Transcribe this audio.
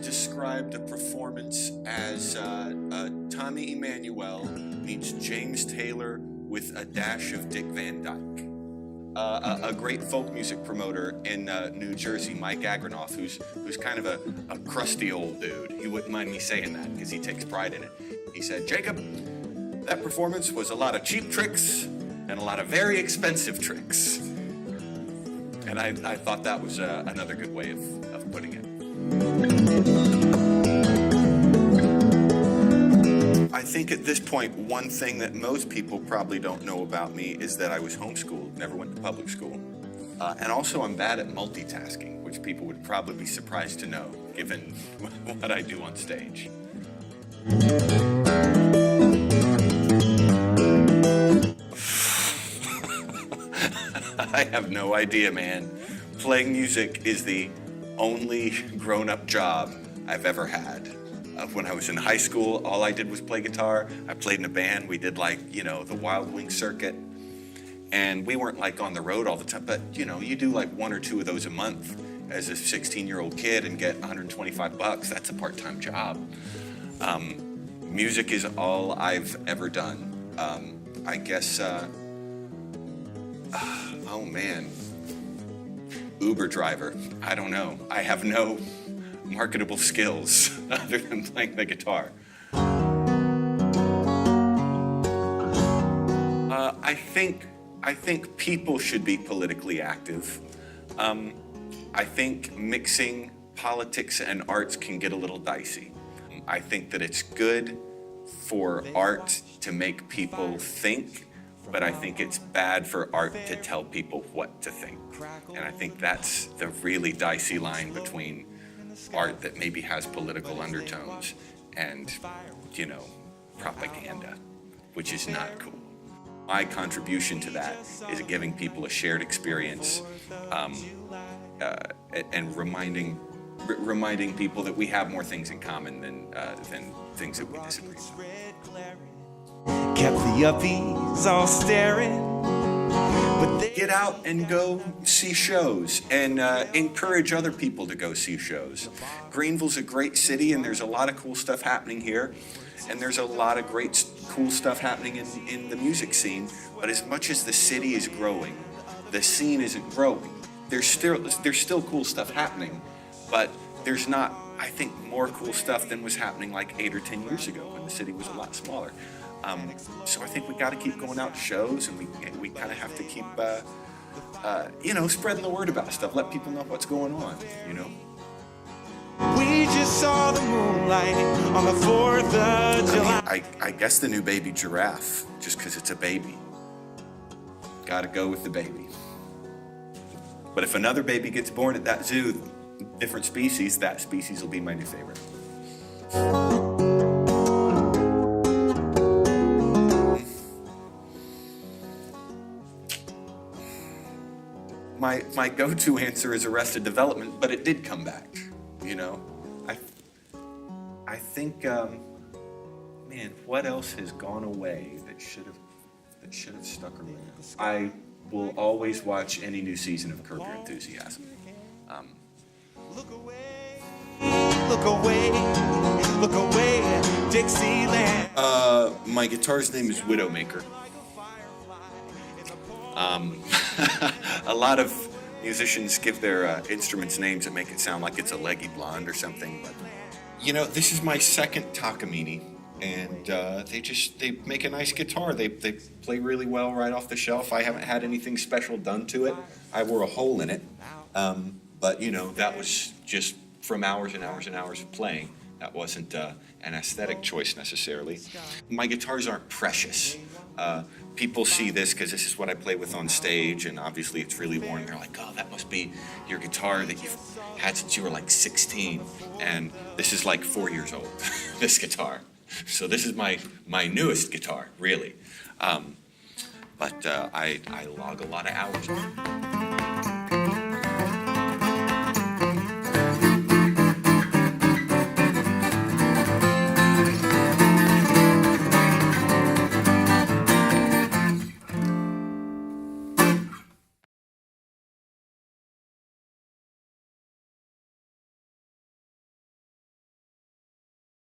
describe the performance as Tommy Emmanuel meets James Taylor with a dash of Dick Van Dyke. A great folk music promoter in New Jersey, Mike Agranoff, who's kind of a crusty old dude. He wouldn't mind me saying that because he takes pride in it. He said, "Jacob, that performance was a lot of cheap tricks and a lot of very expensive tricks." And I thought that was another good way of putting it. I think at this point, one thing that most people probably don't know about me is that I was homeschooled, never went to public school. And also I'm bad at multitasking, which people would probably be surprised to know, given what I do on stage. I have no idea, man. Playing music is the only grown-up job I've ever had. When I was in high school, all I did was play guitar. I played in a band. We did the Wild Wing circuit. And we weren't on the road all the time, but you do 1 or 2 of those a month as a 16-year-old kid and get $125. That's a part-time job. Music is all I've ever done. I guess, oh man, Uber driver. I don't know. I have no marketable skills other than playing the guitar. I think people should be politically active. I think mixing politics and arts can get a little dicey. I think that it's good for art to make people think, but I think it's bad for art to tell people what to think. And I think that's the really dicey line between art that maybe has political undertones and, propaganda, which is not cool. My contribution to that is giving people a shared experience and reminding people that we have more things in common than things that we disagree on. Kept the uppies all staring. Get out and go see shows and encourage other people to go see shows. Greenville's a great city and there's a lot of cool stuff happening here. And there's a lot of great cool stuff happening in the music scene. But as much as the city is growing, the scene isn't growing. There's still cool stuff happening, but there's not, I think, more cool stuff than was happening 8 or 10 years ago when the city was a lot smaller. So I think we got to keep going out to shows, and we kind of have to keep, spreading the word about stuff. Let people know what's going on, We just saw the moonlight on the 4th of July. I guess the new baby giraffe, just because it's a baby. Got to go with the baby. But if another baby gets born at that zoo, different species, that species will be my new favorite. My go-to answer is Arrested Development, but it did come back, I think, man, what else has gone away that should have stuck around? I will always watch any new season of Curb Your Enthusiasm. Look away, look away, look away, Dixieland. My guitar's name is Widowmaker. A lot of musicians give their instruments names that make it sound like it's a leggy blonde or something. But, this is my second Takamine, and they make a nice guitar. They play really well right off the shelf. I haven't had anything special done to it. I wore a hole in it, but that was just from hours and hours and hours of playing. That wasn't an aesthetic choice necessarily. My guitars aren't precious. People see this because this is what I play with on stage, and obviously it's really worn. They're like, "Oh, that must be your guitar that you've had since you were 16." And this is 4 years old, this guitar. So this is my newest guitar, really. But I log a lot of hours on it.